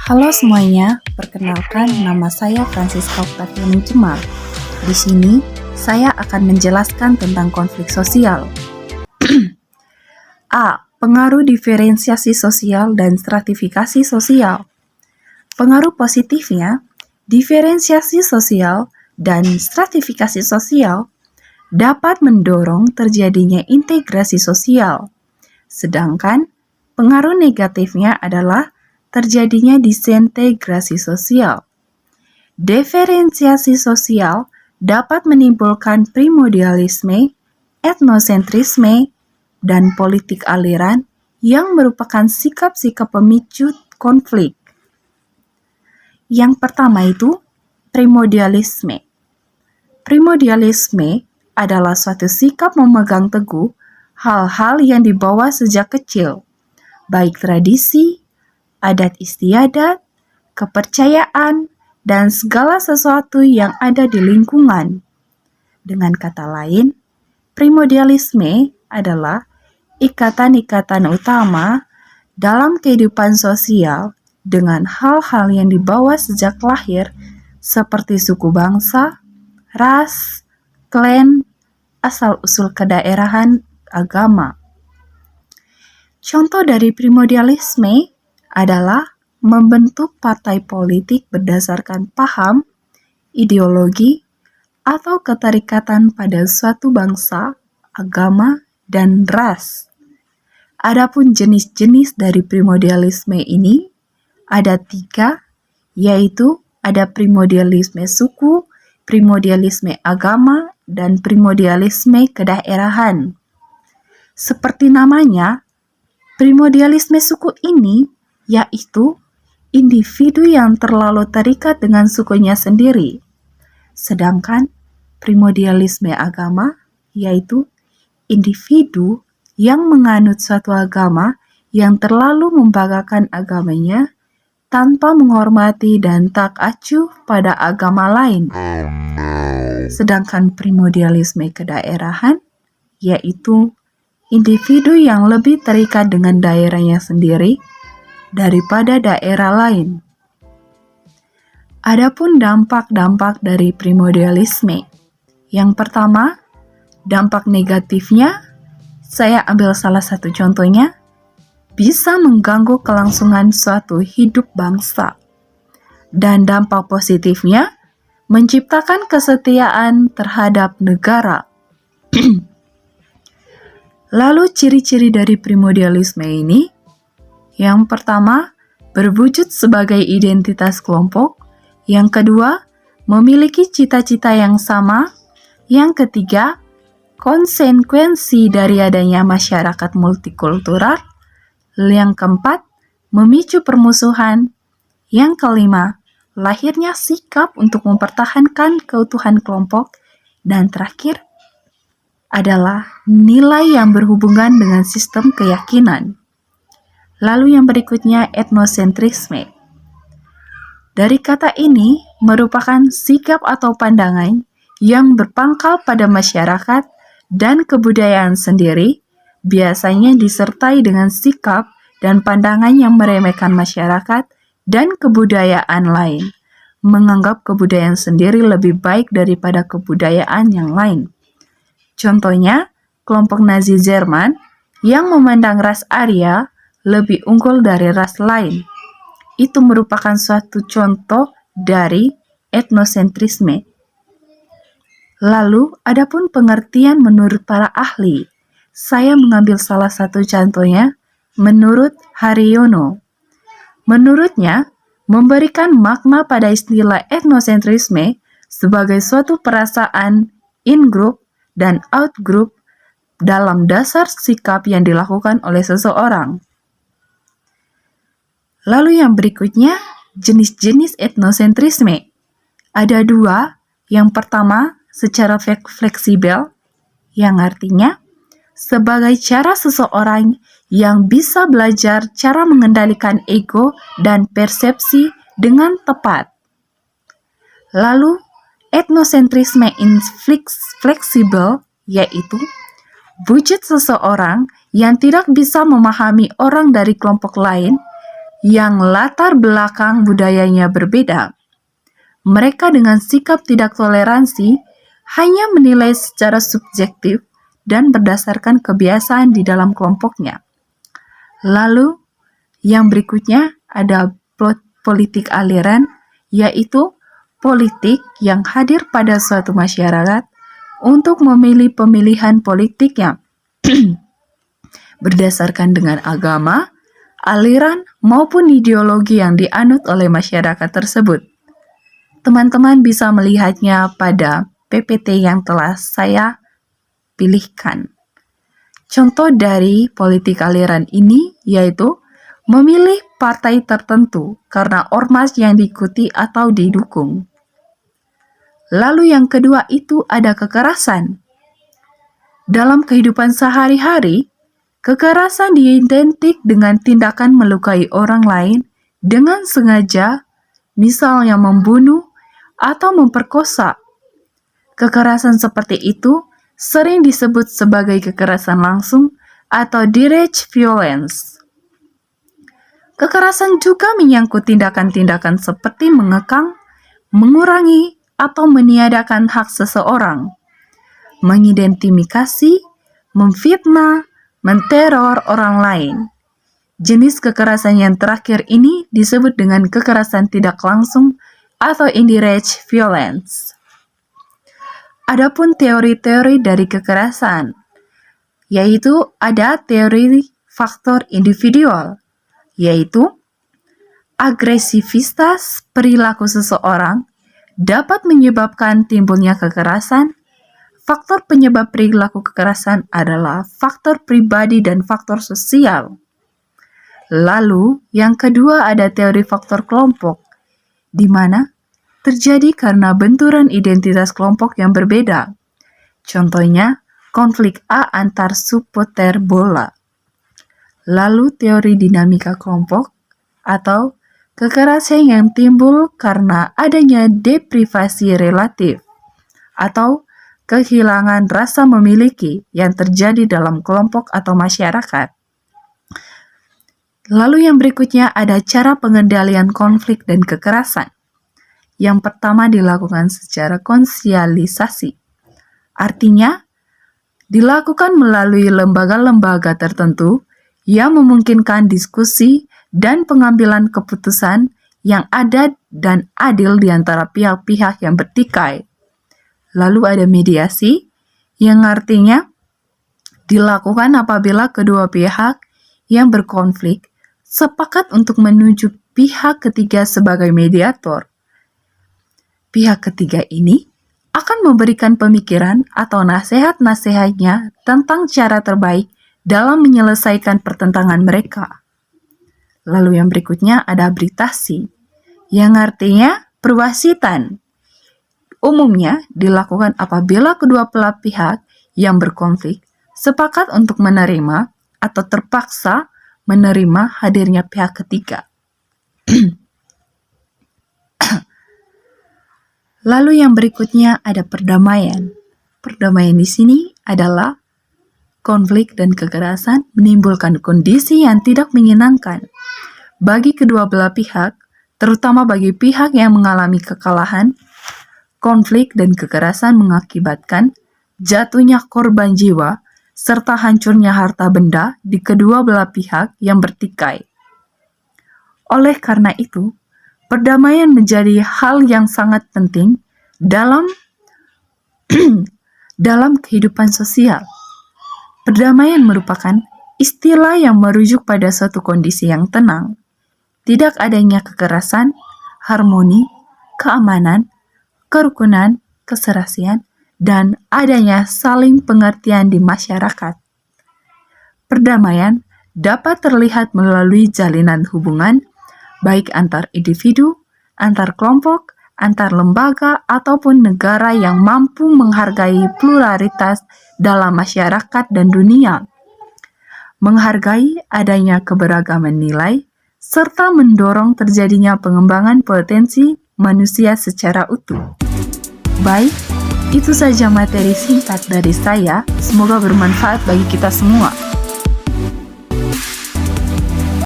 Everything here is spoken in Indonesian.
Halo semuanya, perkenalkan nama saya Francisca Octaviani Cemal. Di sini, saya akan menjelaskan tentang konflik sosial. A. Pengaruh diferensiasi sosial dan stratifikasi sosial. Pengaruh positifnya, diferensiasi sosial dan stratifikasi sosial dapat mendorong terjadinya integrasi sosial. Sedangkan, pengaruh negatifnya adalah terjadinya disintegrasi sosial. Diferensiasi sosial dapat menimbulkan primordialisme, etnosentrisme, dan politik aliran yang merupakan sikap-sikap pemicu konflik. Yang pertama itu, primordialisme. Primordialisme adalah suatu sikap memegang teguh hal-hal yang dibawa sejak kecil, baik tradisi, adat istiadat, kepercayaan, dan segala sesuatu yang ada di lingkungan. Dengan kata lain, primordialisme adalah ikatan-ikatan utama dalam kehidupan sosial dengan hal-hal yang dibawa sejak lahir seperti suku bangsa, ras, klan, asal-usul kedaerahan, agama. Contoh dari primordialisme adalah membentuk partai politik berdasarkan paham, ideologi, atau keterikatan pada suatu bangsa, agama, dan ras. Adapun jenis-jenis dari primordialisme ini ada 3, yaitu ada primordialisme suku, primordialisme agama, dan primordialisme kedaerahan. Seperti namanya, primordialisme suku ini yaitu individu yang terlalu terikat dengan sukunya sendiri. Sedangkan primordialisme agama yaitu individu yang menganut suatu agama yang terlalu membanggakan agamanya tanpa menghormati dan tak acuh pada agama lain. Sedangkan primordialisme kedaerahan yaitu individu yang lebih terikat dengan daerahnya sendiri daripada daerah lain. Adapun dampak-dampak dari primordialisme. Yang pertama, dampak negatifnya, saya ambil salah satu contohnya, bisa mengganggu kelangsungan suatu hidup bangsa. Dan dampak positifnya, menciptakan kesetiaan terhadap negara. Lalu ciri-ciri dari primordialisme ini, yang pertama, berwujud sebagai identitas kelompok. Yang kedua, memiliki cita-cita yang sama. Yang ketiga, konsekuensi dari adanya masyarakat multikultural. Yang keempat, memicu permusuhan. Yang kelima, lahirnya sikap untuk mempertahankan keutuhan kelompok. Dan terakhir, adalah nilai yang berhubungan dengan sistem keyakinan. Lalu yang berikutnya etnosentrisme. Dari kata ini merupakan sikap atau pandangan yang berpangkal pada masyarakat dan kebudayaan sendiri, biasanya disertai dengan sikap dan pandangan yang meremehkan masyarakat dan kebudayaan lain, menganggap kebudayaan sendiri lebih baik daripada kebudayaan yang lain. Contohnya, kelompok Nazi Jerman yang memandang ras Arya lebih unggul dari ras lain. Itu merupakan suatu contoh dari etnosentrisme. Lalu, adapun pengertian menurut para ahli. Saya mengambil salah satu contohnya menurut Haryono. Menurutnya, memberikan makna pada istilah etnosentrisme sebagai suatu perasaan in-group dan out-group dalam dasar sikap yang dilakukan oleh seseorang. Lalu yang berikutnya, jenis-jenis etnosentrisme. Ada 2. Yang pertama, secara fleksibel, yang artinya sebagai cara seseorang yang bisa belajar cara mengendalikan ego dan persepsi dengan tepat. Lalu, etnosentrisme infleksibel, yaitu wujud seseorang yang tidak bisa memahami orang dari kelompok lain yang latar belakang budayanya berbeda. Mereka dengan sikap tidak toleransi hanya menilai secara subjektif dan berdasarkan kebiasaan di dalam kelompoknya. Lalu, yang berikutnya ada plot politik aliran, yaitu politik yang hadir pada suatu masyarakat untuk memilih pemilihan politiknya berdasarkan dengan agama, aliran, maupun ideologi yang dianut oleh masyarakat tersebut. Teman-teman bisa melihatnya pada PPT yang telah saya pilihkan. Contoh dari politik aliran ini yaitu memilih partai tertentu karena ormas yang diikuti atau didukung. Lalu yang kedua itu ada kekerasan. Dalam kehidupan sehari-hari, kekerasan diidentik dengan tindakan melukai orang lain dengan sengaja, misalnya membunuh atau memperkosa. Kekerasan seperti itu sering disebut sebagai kekerasan langsung atau direct violence. Kekerasan juga menyangkut tindakan-tindakan seperti mengekang, mengurangi, atau meniadakan hak seseorang, mengidentifikasi, memfitnah, menteror orang lain. Jenis kekerasan yang terakhir ini disebut dengan kekerasan tidak langsung atau indirect violence. Adapun teori-teori dari kekerasan, yaitu ada teori faktor individual, yaitu agresivitas perilaku seseorang dapat menyebabkan timbulnya kekerasan. Faktor penyebab perilaku kekerasan adalah faktor pribadi dan faktor sosial. Lalu, yang kedua ada teori faktor kelompok, di mana terjadi karena benturan identitas kelompok yang berbeda. Contohnya, konflik A antar supporter bola. Lalu teori dinamika kelompok atau kekerasan yang timbul karena adanya deprivasi relatif atau kehilangan rasa memiliki yang terjadi dalam kelompok atau masyarakat. Lalu yang berikutnya ada cara pengendalian konflik dan kekerasan. Yang pertama dilakukan secara konsialisasi. Artinya, dilakukan melalui lembaga-lembaga tertentu yang memungkinkan diskusi dan pengambilan keputusan yang ada dan adil di antara pihak-pihak yang bertikai. Lalu ada mediasi, yang artinya dilakukan apabila kedua pihak yang berkonflik sepakat untuk menunjuk pihak ketiga sebagai mediator. Pihak ketiga ini akan memberikan pemikiran atau nasihat-nasihatnya tentang cara terbaik dalam menyelesaikan pertentangan mereka. Lalu yang berikutnya ada arbitrasi, yang artinya perwasitan. Umumnya dilakukan apabila kedua belah pihak yang berkonflik sepakat untuk menerima atau terpaksa menerima hadirnya pihak ketiga. Lalu yang berikutnya ada perdamaian. Perdamaian di sini adalah konflik dan kekerasan menimbulkan kondisi yang tidak menyenangkan bagi kedua belah pihak, terutama bagi pihak yang mengalami kekalahan. Konflik dan kekerasan mengakibatkan jatuhnya korban jiwa serta hancurnya harta benda di kedua belah pihak yang bertikai. Oleh karena itu, perdamaian menjadi hal yang sangat penting dalam kehidupan sosial. Perdamaian merupakan istilah yang merujuk pada suatu kondisi yang tenang, tidak adanya kekerasan, harmoni, keamanan, kerukunan, keserasian, dan adanya saling pengertian di masyarakat. Perdamaian dapat terlihat melalui jalinan hubungan baik antar individu, antar kelompok, antar lembaga, ataupun negara yang mampu menghargai pluralitas dalam masyarakat dan dunia. Menghargai adanya keberagaman nilai, serta mendorong terjadinya pengembangan potensi manusia secara utuh. Baik, itu saja materi singkat dari saya. Semoga bermanfaat bagi kita semua.